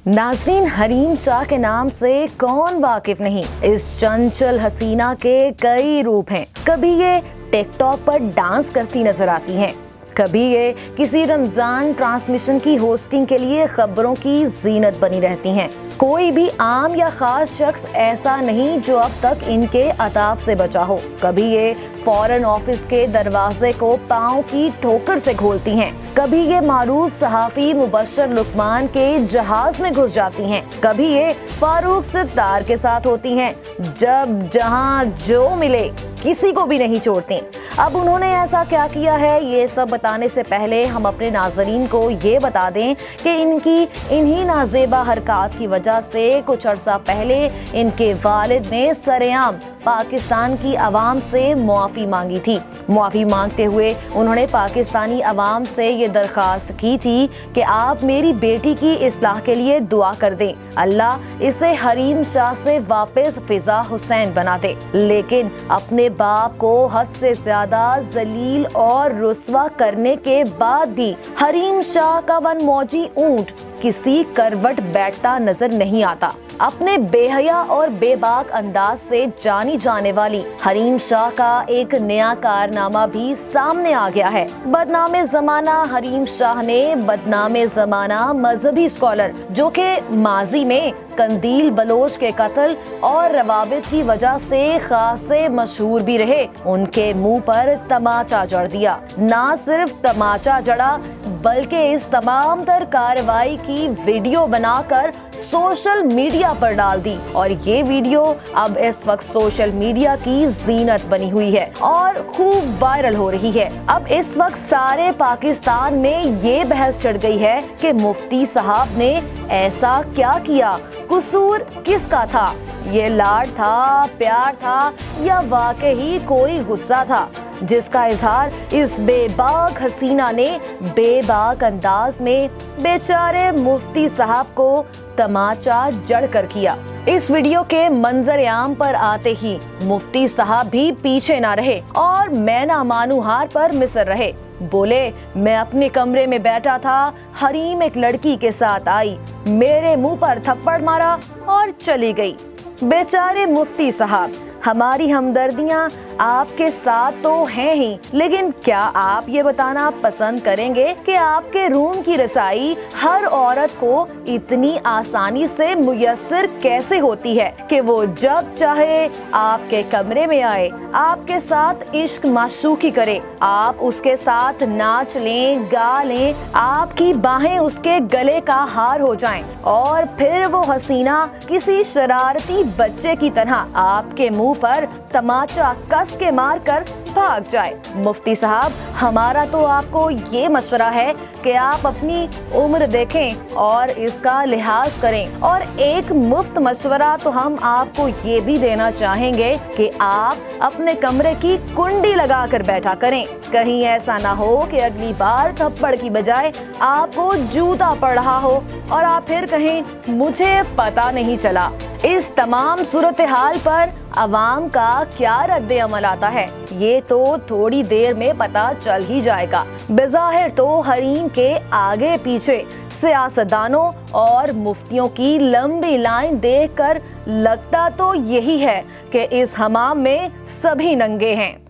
नाज़रीन, हरीम शाह के नाम से कौन वाकिफ नहीं। इस चंचल हसीना के कई रूप हैं। कभी ये टिकटॉक पर डांस करती नजर आती हैं, कभी ये किसी रमजान ट्रांसमिशन की होस्टिंग के लिए खबरों की जीनत बनी रहती हैं। कोई भी आम या खास शख्स ऐसा नहीं जो अब तक इनके अताब से बचा हो। कभी ये फॉरेन ऑफिस के दरवाजे को पांव की ठोकर से खोलती हैं, कभी ये मारूफ सहाफी मुबश्शिर लुकमान के जहाज में घुस जाती हैं, कभी ये फारूक सिद्दार के साथ होती हैं। जब जहां जो मिले किसी को भी नहीं छोड़ती। अब उन्होंने ऐसा क्या किया है, ये सब बताने से पहले हम अपने नाज़रीन को ये बता दें कि इनकी इन्हीं नाजेबा हरकत की वजह से कुछ अरसा पहले इनके वालिद ने सरेआम पाकिस्तान की आवाम से मुआफ़ी मांगी थी। मुआफ़ी मांगते हुए उन्होंने पाकिस्तानी आवाम से ये दरख्वास्त की थी कि आप मेरी बेटी की इस्लाह के लिए दुआ कर दें, अल्लाह इसे हरीम शाह से वापस फिजा हुसैन बना दे। लेकिन अपने बाप को हद से ज्यादा जलील और रुस्वा करने के बाद भी हरीम शाह का मनमौजी ऊंट किसी करवट बैठता नजर नहीं आता। अपने बेहया और बेबाक अंदाज से जानी जाने वाली हरीम शाह का एक नया कारनामा भी सामने आ गया है। बदनामे ज़माना हरीम शाह ने बदनामे ज़माना मजहबी स्कॉलर जो कि माजी में कंदील बलोच के कत्ल और रवाबित की वजह से खासे मशहूर भी रहे, उनके मुंह पर तमाचा जड़ दिया। ना सिर्फ तमाचा जड़ा बल्कि इस तमाम तर कार्रवाई की वीडियो बनाकर सोशल मीडिया पर डाल दी और ये वीडियो अब इस वक्त सोशल मीडिया की जीनत बनी हुई है और खूब वायरल हो रही है। अब इस वक्त सारे पाकिस्तान में ये बहस चढ़ गई है कि मुफ्ती साहब ने ऐसा क्या किया, कसूर किसका था, ये लाड था, प्यार था या वाकई कोई गुस्सा था, जिसका इजहार इस बेबाक हसीना ने बेबाक अंदाज में बेचारे मुफ्ती साहब को तमाचा जड़ कर किया। इस वीडियो के मंजर आम पर आते ही मुफ्ती साहब भी पीछे ना रहे और मैं ना मानू हार पर मिसर रहे। बोले, मैं अपने कमरे में बैठा था, हरीम एक लड़की के साथ आई, मेरे मुंह पर थप्पड़ मारा और चली गई। बेचारे मुफ्ती साहब, हमारी हमदर्दियां आपके साथ तो हैं ही, लेकिन क्या आप ये बताना पसंद करेंगे कि आपके रूम की रसाई हर औरत को इतनी आसानी से मुयस्सर कैसे होती है कि वो जब चाहे आपके कमरे में आए, आपके साथ इश्क माशूकी करे, आप उसके साथ नाच लें, गा लें, आपकी बाहें उसके गले का हार हो जाएं और फिर वो हसीना किसी शरारती बच्चे की तरह आपके मुंह पर तमाचा कस के मार कर भाग जाए। मुफ्ती साहब, हमारा तो आपको ये मशवरा है कि आप अपनी उम्र देखें और इसका लिहाज करें, और एक मुफ्त मशवरा तो हम आपको ये भी देना चाहेंगे कि आप अपने कमरे की कुंडी लगा कर बैठा करें। कहीं ऐसा ना हो कि अगली बार थप्पड़ की बजाय आपको जूता पड़ रहा हो और आप फिर कहें मुझे पता नहीं चला। इस तमाम सूरत हाल पर अवाम का क्या रद्द अमल आता है, ये तो थोड़ी देर में पता चल ही जाएगा। बेज़ाहिर तो हरीम के आगे पीछे सियासतदानों और मुफ्तियों की लंबी लाइन देखकर लगता तो यही है कि इस हमाम में सभी नंगे हैं।